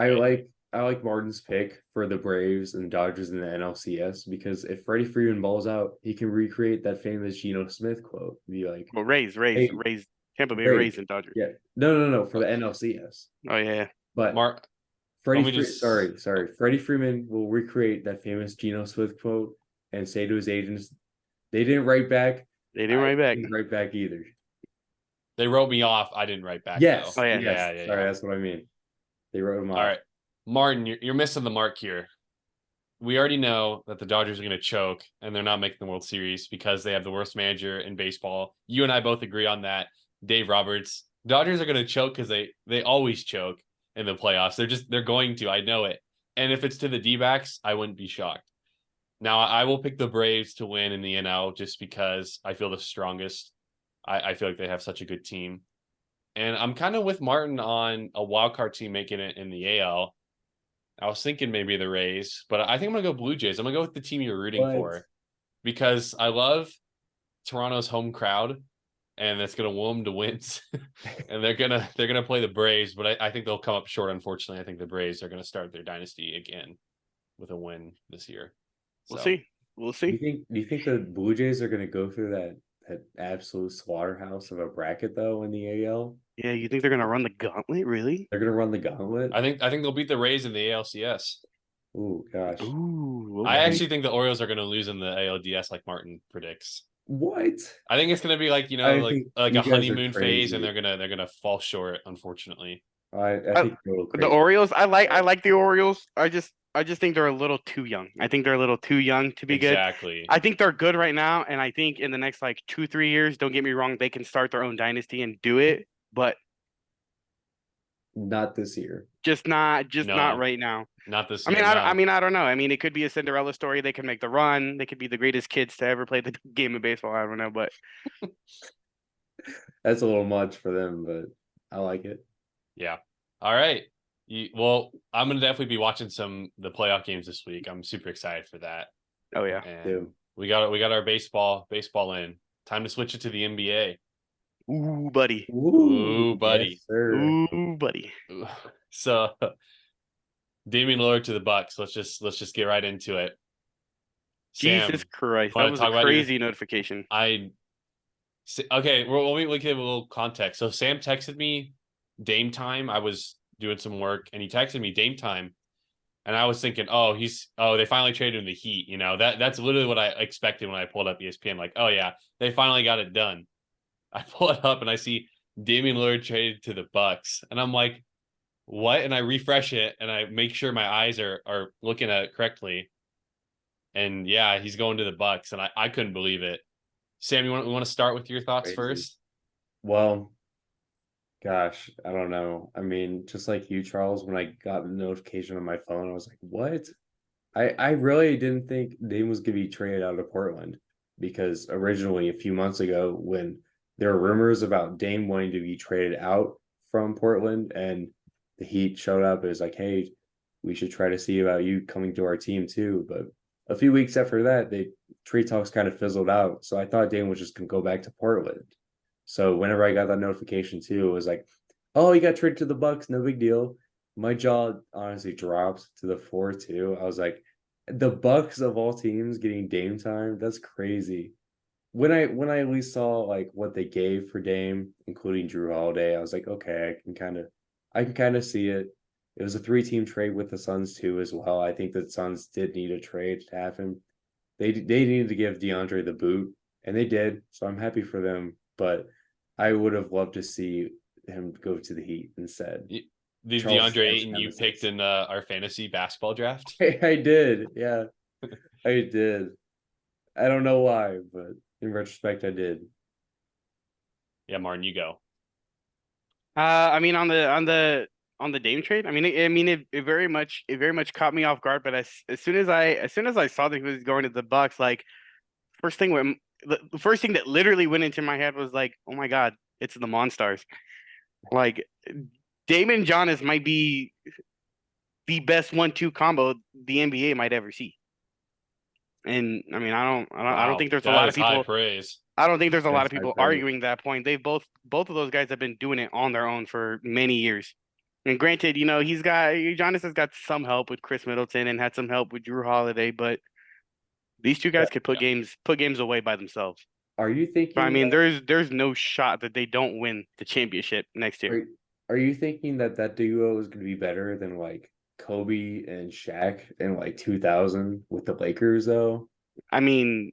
I like Martin's pick for the Braves and Dodgers in the NLCS because if Freddie Freeman balls out, he can recreate that famous Geno Smith quote. Be like, well, Rays, Tampa Bay Rays and Dodgers. Yeah, no, for the NLCS. Oh yeah, but Freddie Freeman will recreate that famous Geno Smith quote and say to his agents, "They didn't write back. They didn't write back. Didn't write back either. They wrote me off. I didn't write back. Yes. Though. Oh yeah. Yes. Sorry, that's what I mean. They wrote him off. All right, Martin, you're missing the mark here. We already know that the Dodgers are going to choke and they're not making the World Series because they have the worst manager in baseball. You and I both agree on that. Dave Roberts. Dodgers are going to choke because they always choke in the playoffs. They're going to. I know it. And if it's to the D-backs, I wouldn't be shocked. Now, I will pick the Braves to win in the NL just because I feel the strongest. I feel like they have such a good team. And I'm kind of with Martin on a wild card team making it in the AL. I was thinking maybe the Rays, but I think I'm going to go Blue Jays. I'm going to go with the team you're rooting for because I love Toronto's home crowd and it's going to woo them to wins. And they're going to play the Braves, but I think they'll come up short. Unfortunately, I think the Braves are going to start their dynasty again with a win this year. We'll see. Do you think the Blue Jays are going to go through that absolute slaughterhouse of a bracket though in the AL? Yeah, you think they're gonna run the gauntlet? Really? They're gonna run the gauntlet. I think they'll beat the Rays in the ALCS. Oh gosh. Ooh, okay. I actually think the Orioles are gonna lose in the ALDS, like Martin predicts. What? I think it's gonna be like like a honeymoon phase, and they're gonna fall short, unfortunately. I think the Orioles. I like the Orioles. I just think they're a little too young. I think they're a little too young to be good. Exactly. I think they're good right now, and I think in the next like 2-3 years, don't get me wrong, they can start their own dynasty and do it, but not this year. Not right now. Not this year. I don't know. I mean, it could be a Cinderella story. They could make the run. They could be the greatest kids to ever play the game of baseball. I don't know, but that's a little much for them, but I like it. Yeah. All right. Well, I'm gonna definitely be watching the playoff games this week. I'm super excited for that. Oh yeah. And we got our baseball in. Time to switch it to the NBA. Ooh, buddy. Ooh, buddy. Yes, sir. Ooh, buddy. So Damian Lillard to the Bucks. Let's just get right into it. Jesus Sam, Christ. That was a crazy notification. Okay, well, we give a little context. So Sam texted me Dame time. I was doing some work and he texted me Dame time. And I was thinking, they finally traded him the Heat. That's literally what I expected when I pulled up ESPN. Like, oh yeah, they finally got it done. I pull it up and I see Damian Lillard traded to the Bucks, and I'm like, what? And I refresh it and I make sure my eyes are looking at it correctly. And yeah, he's going to the Bucks, and I couldn't believe it. Sam, you want to start with your thoughts Crazy. first? Well, gosh, I don't know. I mean, just like you, Charles, when I got the notification on my phone, I was like, what? I really didn't think Dame was going to be traded out of Portland, because originally a few months ago, when there were rumors about Dame wanting to be traded out from Portland and the Heat showed up, it was like, hey, we should try to see about you coming to our team too. But a few weeks after that, trade talks kind of fizzled out. So I thought Dame was just going to go back to Portland. So whenever I got that notification too, it was like, oh, he got traded to the Bucks, no big deal. My jaw honestly dropped to the floor too. I was like, the Bucks of all teams getting Dame time, that's crazy. When I at least saw like what they gave for Dame, including Jrue Holiday, I was like, okay, I can kind of see it. It was a 3-team trade with the Suns too as well. I think the Suns did need a trade to have him. They needed to give DeAndre the boot, and they did. So I'm happy for them. But I would have loved to see him go to the Heat instead. The DeAndre Ayton you picked in our fantasy basketball draft? I did. Yeah, I did. I don't know why, but in retrospect, I did. Yeah, Martin, you go. I mean, on the Dame trade, I mean, it very much caught me off guard. But as soon as I saw that he was going to the Bucks, like the first thing that literally went into my head was like, oh my God, it's the Monstars. Like, Dame and Giannis might be the best 1-2 combo the NBA might ever see. And I mean, I don't think there's a lot of people. High praise. I don't think there's a lot of That's people high praise. arguing that point. They both of those guys have been doing it on their own for many years. And granted, Giannis has got some help with Chris Middleton and had some help with Jrue Holiday, but these two guys could put games away by themselves. Are you thinking? So, I mean, there's no shot that they don't win the championship next year. Are you thinking that duo is going to be better than like Kobe and Shaq in like 2000 with the Lakers though? I mean,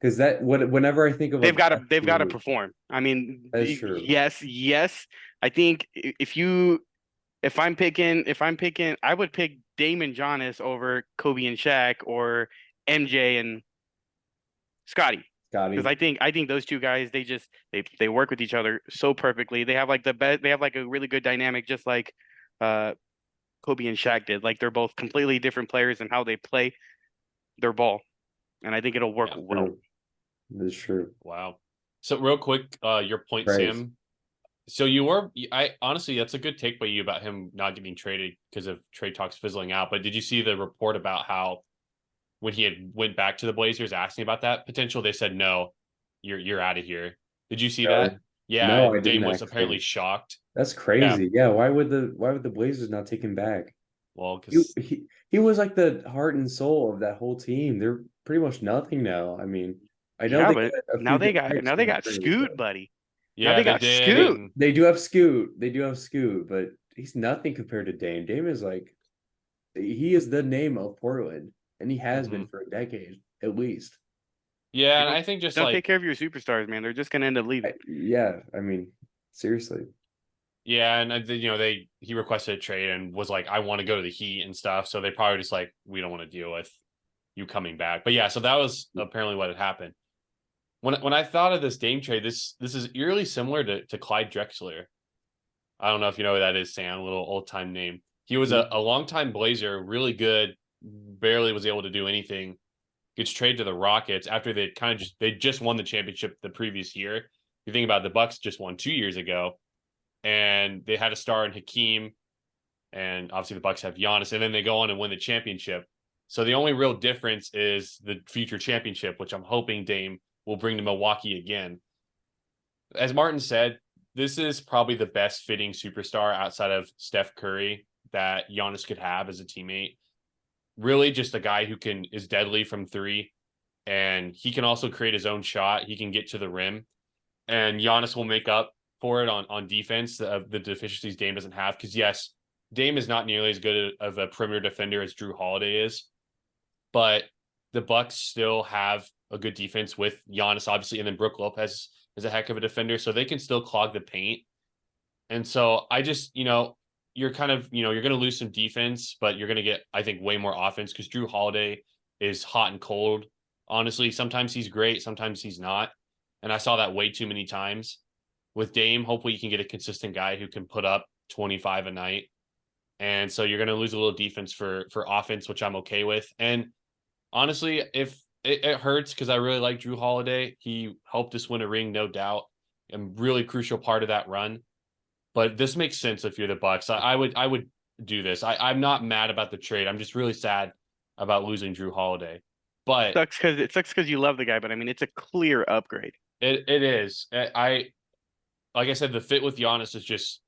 because whenever I think of they've got to perform. I mean, that's true. Yes. I think if I'm picking, I would pick Dame and Giannis over Kobe and Shaq or MJ and Scotty. Because I think those two guys, they work with each other so perfectly. They have like they have like a really good dynamic, just like Kobe and Shaq did. Like, they're both completely different players in how they play their ball, and I think it'll work well. That's true. Wow. So real quick, your point, Praise. Sam. So I honestly, that's a good take by you about him not getting traded because of trade talks fizzling out. But did you see the report about how when he had went back to the Blazers asking about that potential, they said, no, you're out of here. Did you see that? Yeah. No, Dame was apparently shocked. That's crazy. Yeah. Why would the Blazers not take him back? Well, because he was like the heart and soul of that whole team. They're pretty much nothing now. I mean, I know but now they got Scoot, buddy. Yeah, they got Scoot. They do have Scoot, but he's nothing compared to Dame. Dame is like, he is the name of Portland, and he has been for a decade at least. Yeah, and I think just don't take care of your superstars, man. They're just gonna end up leaving. I mean, seriously. Yeah, and he requested a trade and was like, I want to go to the Heat and stuff. So they probably just like, we don't want to deal with you coming back. But yeah, so that was apparently what had happened. When I thought of this Dame trade, this is eerily similar to Clyde Drexler. I don't know if you know who that is, Sam, a little old time name. He was a longtime Blazer, really good, barely was able to do anything. Gets traded to the Rockets after they just won the championship the previous year. You think about it, the Bucks just won 2 years ago, and they had a star in Hakeem, and obviously the Bucks have Giannis, and then they go on and win the championship. So the only real difference is the future championship, which I'm hoping Dame will bring to Milwaukee again. As Martin said, this is probably the best fitting superstar outside of Steph Curry that Giannis could have as a teammate. Really just a guy who is deadly from three, and he can also create his own shot. He can get to the rim, and Giannis will make up for it on defense, the deficiencies Dame doesn't have. Because yes, Dame is not nearly as good of a perimeter defender as Jrue Holiday is, but the Bucks still have a good defense with Giannis, obviously, and then Brook Lopez is a heck of a defender, so they can still clog the paint. And so I just, you're kind of, you're going to lose some defense, but you're going to get, I think, way more offense because Jrue Holiday is hot and cold. Honestly, sometimes he's great, sometimes he's not. And I saw that way too many times. With Dame, hopefully you can get a consistent guy who can put up 25 a night. And so you're going to lose a little defense for offense, which I'm okay with. And honestly, if it hurts because I really like Jrue Holiday. He helped us win a ring, no doubt, and really crucial part of that run. But this makes sense if you're the Bucks. I would do this. I'm not mad about the trade. I'm just really sad about losing Jrue Holiday. But it sucks because you love the guy, but I mean it's a clear upgrade. It is. Like I said, the fit with Giannis is just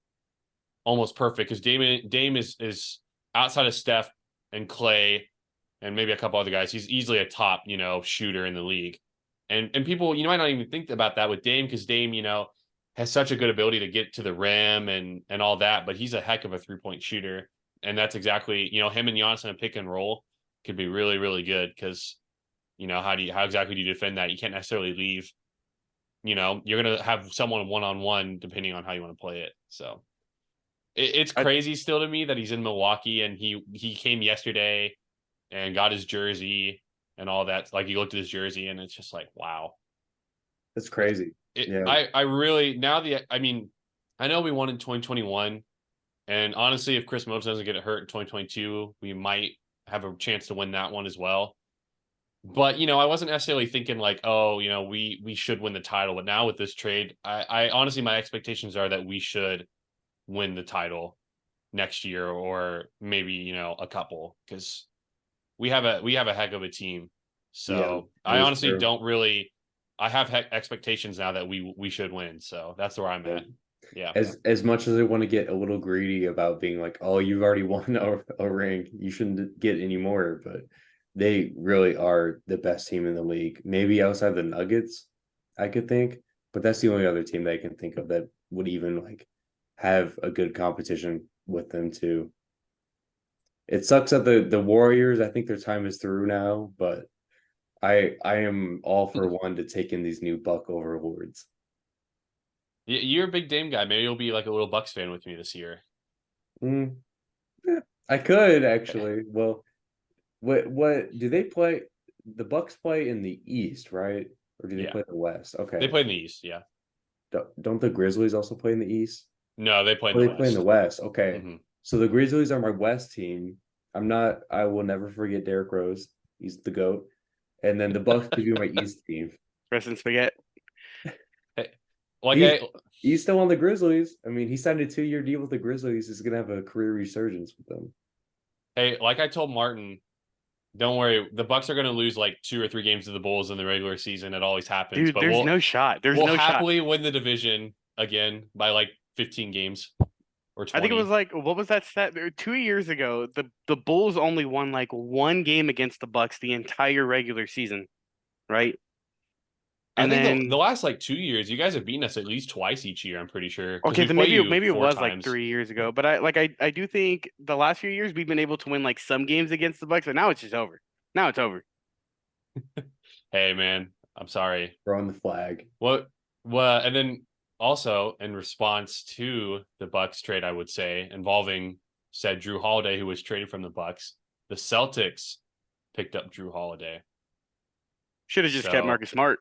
almost perfect because Dame is outside of Steph and Clay and maybe a couple other guys. He's easily a top, shooter in the league. And people, might not even think about that with Dame because Dame, has such a good ability to get to the rim and all that, but he's a heck of a 3-point shooter. And that's exactly, him and Giannis in a pick and roll could be really, really good because, how exactly do you defend that? You can't necessarily leave. You're going to have someone one-on-one depending on how you want to play it. So it's crazy still to me that he's in Milwaukee and he came yesterday and got his jersey and all that. Like he looked at his jersey and it's just like, wow. That's crazy. I really, I know we won in 2021 and honestly, if Chris Middleton doesn't get hurt in 2022, we might have a chance to win that one as well. But, I wasn't necessarily thinking like, oh, we should win the title. But now with this trade, I honestly, my expectations are that we should win the title next year or maybe, a couple because we have a heck of a team. So I honestly don't really, I have expectations now that we should win. So that's where I'm at. Yeah. As much as I want to get a little greedy about being like, oh, you've already won a ring, you shouldn't get any more, but they really are the best team in the league. Maybe outside the Nuggets, I could think, but that's the only other team that I can think of that would even like have a good competition with them too. It sucks that the Warriors, I think their time is through now, but I am all for one to take in these new Buck overlords. You're a big Dame guy. Maybe you'll be like a little Bucks fan with me this year. Yeah, I could actually. Well, what do they play? The Bucks play in the East, right? Or do they play the West? Okay, they play in the East. Yeah. Don't the Grizzlies also play in the East? No, they play in the West. Play in the West. Okay, Mm-hmm. So the Grizzlies are my West team. I will never forget Derrick Rose. He's the GOAT. And then the Bucks could be my East team. Rest in spaghetti. He's still on the Grizzlies. I mean, he signed a 2-year deal with the Grizzlies. He's gonna have a career resurgence with them. Hey, like I told Martin, don't worry. The Bucks are going to lose like 2 or 3 games to the Bulls in the regular season. It always happens. Dude, but there's no shot. We'll happily win the division again by like 15 games or 20. I think it was like, what was that stat? 2 years ago, the Bulls only won like 1 game against the Bucks the entire regular season, right? And then the last like 2 years, you guys have beaten us at least twice each year. I'm pretty sure. Okay, then maybe it was like 3 years ago, but I do think the last few years we've been able to win like some games against the Bucks, but now it's just over. Now it's over. Hey man, I'm sorry. We're on the flag. What? And then also in response to the Bucks trade, I would say involving said Jrue Holiday, who was traded from the Bucks, the Celtics picked up Jrue Holiday. Should have just kept Marcus Smart.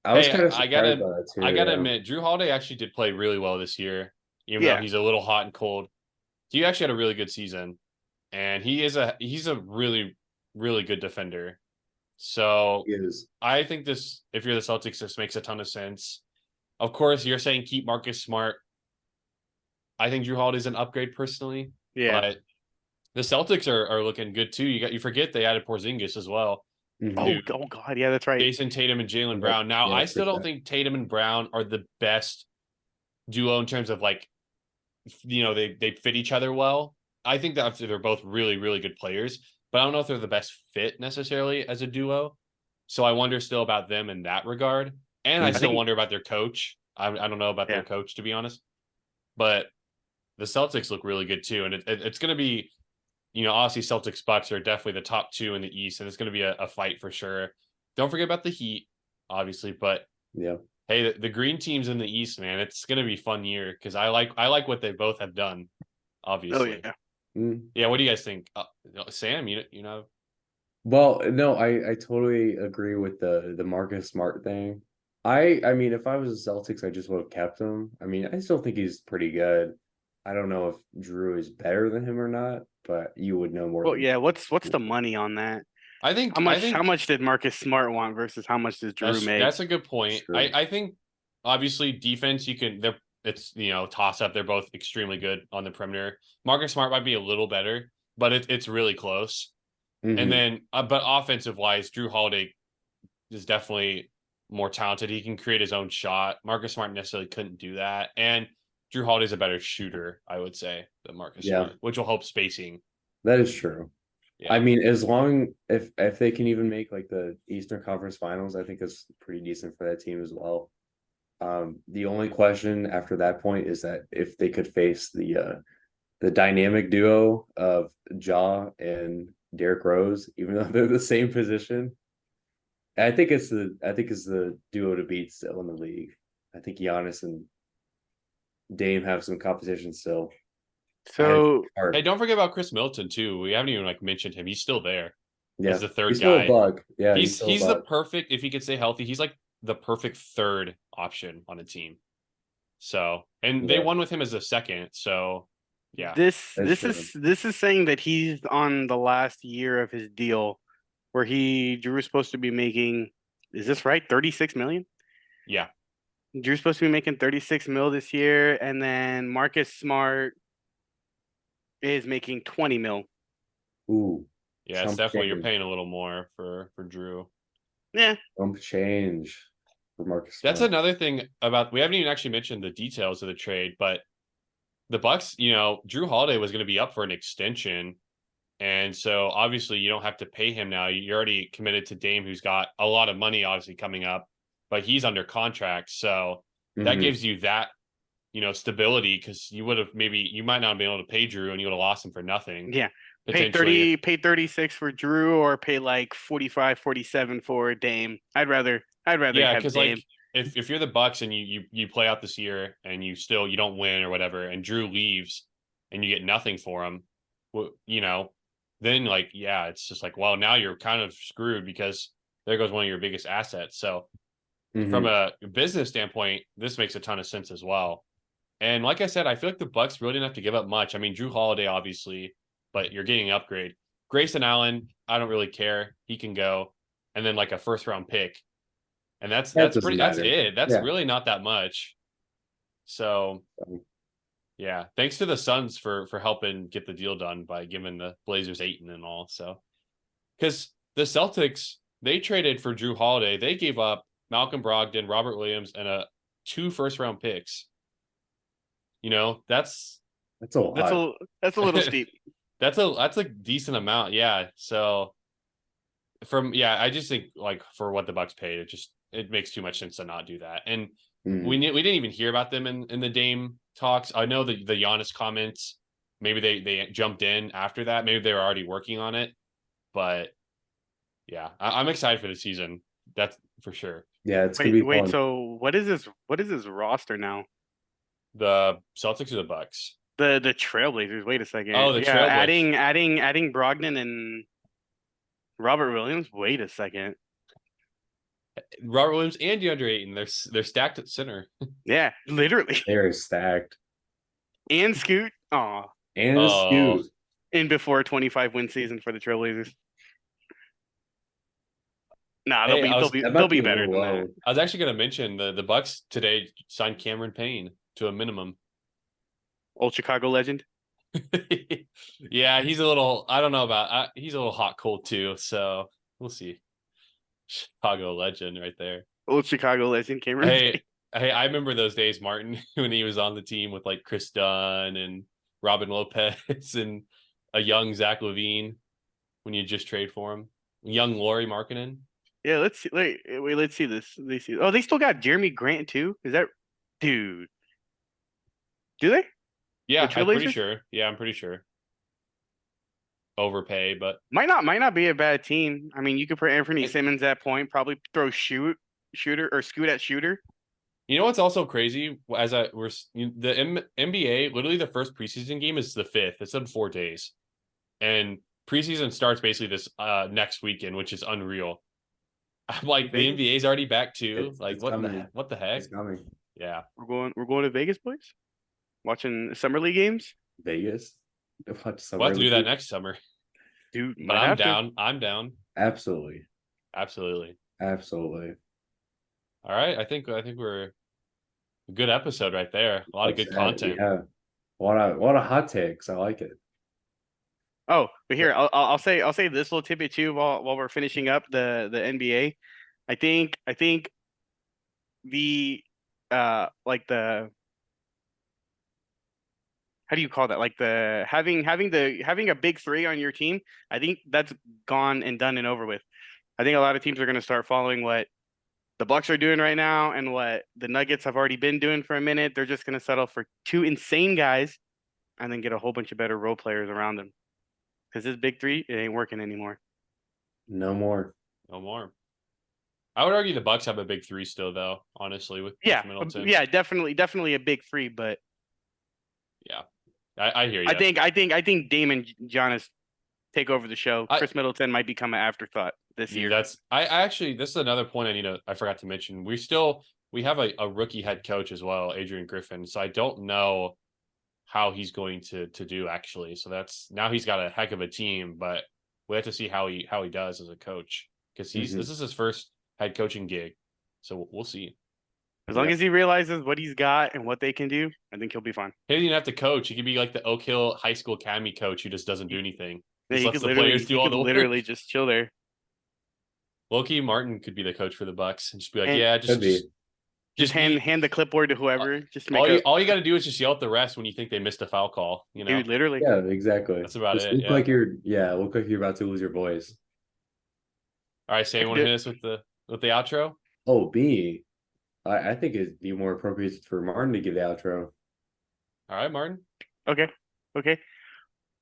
I was kind of surprised by that too. I gotta admit, Jrue Holiday actually did play really well this year, even though he's a little hot and cold. He actually had a really good season, and he's a really, really good defender. So I think this, if you're the Celtics, this makes a ton of sense. Of course, you're saying keep Marcus Smart. I think Jrue Holiday's an upgrade personally. Yeah. But the Celtics are looking good too. You forget they added Porzingis as well. Mm-hmm. Oh God, yeah, that's right. Jason Tatum and Jaylen Brown. Now, I still don't think Tatum and Brown are the best duo in terms of like, they fit each other well. I think that they're both really, really good players, but I don't know if they're the best fit necessarily as a duo. So I wonder still about them in that regard. And I still wonder about their coach. I don't know about their coach, to be honest. But the Celtics look really good too. And it's going to be, obviously Celtics Bucks are definitely the top 2 in the East, and it's going to be a fight for sure. Don't forget about the Heat, obviously, but Yeah. hey, the green teams in the East, man, it's going to be a fun year because I like what they both have done, Oh obviously. yeah. Yeah, what do you guys think? Sam, you know? Well, no, I totally agree with the Marcus Smart thing. I mean, if I was the Celtics, I just would have kept him. I mean, I still think he's pretty good. I don't know if Jrue is better than him or not, but you would know more Well, than yeah. What's the money on that? I think How much did Marcus Smart want versus how much does Jrue make? that's a good point. True. I think obviously defense it's toss up. They're both extremely good on the perimeter. Marcus Smart might be a little better, but it's really close. And Mhm. then but offensive wise, Jrue Holiday is definitely more talented. He can create his own shot. Marcus Smart necessarily couldn't do that. And Jrue Holiday's a better shooter, I would say, than Marcus Smart, which will help spacing. That is true. Yeah. I mean, as long if they can even make like the Eastern Conference Finals, I think it's pretty decent for that team as well. The only question after that point is that if they could face the dynamic duo of Ja and Derrick Rose, even though they're the same position. I think it's the duo to beat still in the league. I think Giannis and Dame have some competition still. So Hey, don't forget about Chris Middleton too. We haven't even mentioned him. He's still there. Yeah, As the third he's still guy. a bug. Yeah, he's still a the bug. perfect, if he could stay healthy, he's like the perfect third option on a team. So, and they won with him as a second. So, yeah. this is saying that he's on the last year of his deal, where Drew's supposed to be making. Is this right? 36 million. Yeah. Drew's supposed to be making 36 mil this year, and then Marcus Smart is making 20 mil. Ooh. Yeah, it's definitely you're paying a little more for Jrue. Yeah. Change for Marcus. That's another thing about we haven't even actually mentioned the details of the trade, but the Bucks, Jrue Holiday was going to be up for an extension. And so obviously you don't have to pay him now. You're already committed to Dame, who's got a lot of money obviously coming up, but he's under contract. So that gives you that, stability, because you might not be able to pay Jrue and you would have lost him for nothing. Yeah. Pay 36 for Jrue, or pay like 45, 47 for Dame. I'd rather have because Dame. like if you're the Bucks and you play out this year and you don't win or whatever, and Jrue leaves and you get nothing for him, then like, yeah, it's just like, well, now you're kind of screwed because there goes one of your biggest assets. So from a business standpoint, this makes a ton of sense as well. And like I said, I feel like the Bucks really didn't have to give up much. I mean, Jrue Holiday, obviously, but you're getting an upgrade. Grayson Allen, I don't really care. He can go. And then like a first round pick. And that's it. That's really not that much. So yeah, thanks to the Suns for helping get the deal done by giving the Blazers Ayton and all. So because the Celtics, they traded for Jrue Holiday. They gave up Malcolm Brogdon, Robert Williams, and 2 first round picks. That's a lot. That's a little steep. That's a decent amount. Yeah. So I just think like for what the Bucks paid, it makes too much sense to not do that. And we didn't even hear about them in the Dame talks. I know the Giannis comments, maybe they jumped in after that. Maybe they were already working on it. But yeah, I'm excited for the season. That's for sure. Yeah, it's gonna be fun. So what is this roster now? The Celtics or the Bucks? The Trailblazers. Wait a second. Oh, the Trailblazers. Adding Brogdon and Robert Williams. Wait a second. Robert Williams and DeAndre Ayton. They're stacked at center. Yeah, literally. They're stacked. And Scoot. Scoot. In before a 25 win season for the Trailblazers. Nah, they'll be better than that. I was actually going to mention the Bucks today signed Cameron Payne to a minimum. Old Chicago legend. Yeah, he's a little. I don't know about. He's a little hot cold too. So we'll see. Chicago legend right there. Old Chicago legend Cameron. Hey, I remember those days, Martin, when he was on the team with like Chris Dunn and Robin Lopez and a young Zach LaVine when you just trade for him. Young Lauri Markkanen. Yeah, let's see. Let's see this. They still got Jeremy Grant too. Is that dude? Do they? Yeah, I'm pretty sure. Yeah, I'm pretty sure. overpay, but Might not be a bad team. I mean, you could put Anthony Simmons at point, probably throw shooter or scoot at shooter. you know what's also crazy? The NBA, literally the first preseason game is the 5th. It's in 4 days, and preseason starts basically this next weekend, which is unreal. I'm like, the NBA is already back too. It's coming. What the heck? It's coming. Yeah, We're going to Vegas, boys. Watching summer league games, Vegas. Watch we'll have to summer do that league. next summer. dude. But might I'm have to. down. I'm down. Absolutely. Absolutely. Absolutely. All right. I think we're a good episode right there. A lot of good content. Yeah. What a hot takes. I like it. Oh, but here I'll say this little tidbit too while we're finishing up the NBA. I think the like the how do you call that? Like the having a big three on your team, I think that's gone and done and over with. I think a lot of teams are going to start following what the Bucks are doing right now and what the Nuggets have already been doing for a minute. They're just going to settle for two insane guys and then get a whole bunch of better role players around them. Because this big three, it ain't working anymore. No more. No more. I would argue the Bucks have a big 3 still, though. Honestly, with Middleton. Yeah, definitely a big 3. But yeah, I hear you. I think Dame and Giannis take over the show. Chris Middleton might become an afterthought this year. I actually, this is another point I forgot to mention. We have a rookie head coach as well, Adrian Griffin. So I don't know how he's going to do actually. So now he's got a heck of a team, but we have to see how he does as a coach, because this is his first head coaching gig. So we'll see. As long as he realizes what he's got and what they can do, I think he'll be fine. He doesn't even have to coach. He could be like the Oak Hill High School Academy coach who just doesn't do anything. Yeah, Just he lets could the players do all the work. literally just chill there. Loki Martin could be the coach for the Bucks and just be like, and just hand the clipboard to whoever. Just make all you got to do is just yell at the refs when you think they missed a foul call. You know, dude, literally. Yeah, exactly. That's about just it. Look like you're about to lose your voice. All right, Sam, you want to hit us with the outro? Oh, B. I think it'd be more appropriate for Martin to give the outro. All right, Martin. Okay.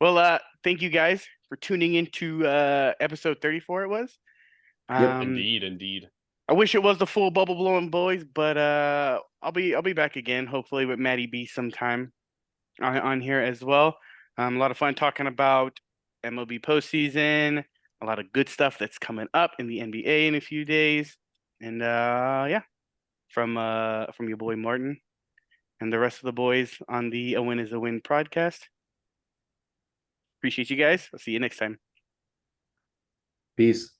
Well, thank you guys for tuning into episode 34. It was. Indeed. I wish it was the full bubble blowing boys, but I'll be back again, hopefully with MattyB sometime on here as well. A lot of fun talking about MLB postseason, a lot of good stuff that's coming up in the NBA in a few days, and from your boy Martin and the rest of the boys on the A Win Is a Win podcast. Appreciate you guys. I'll see you next time. Peace.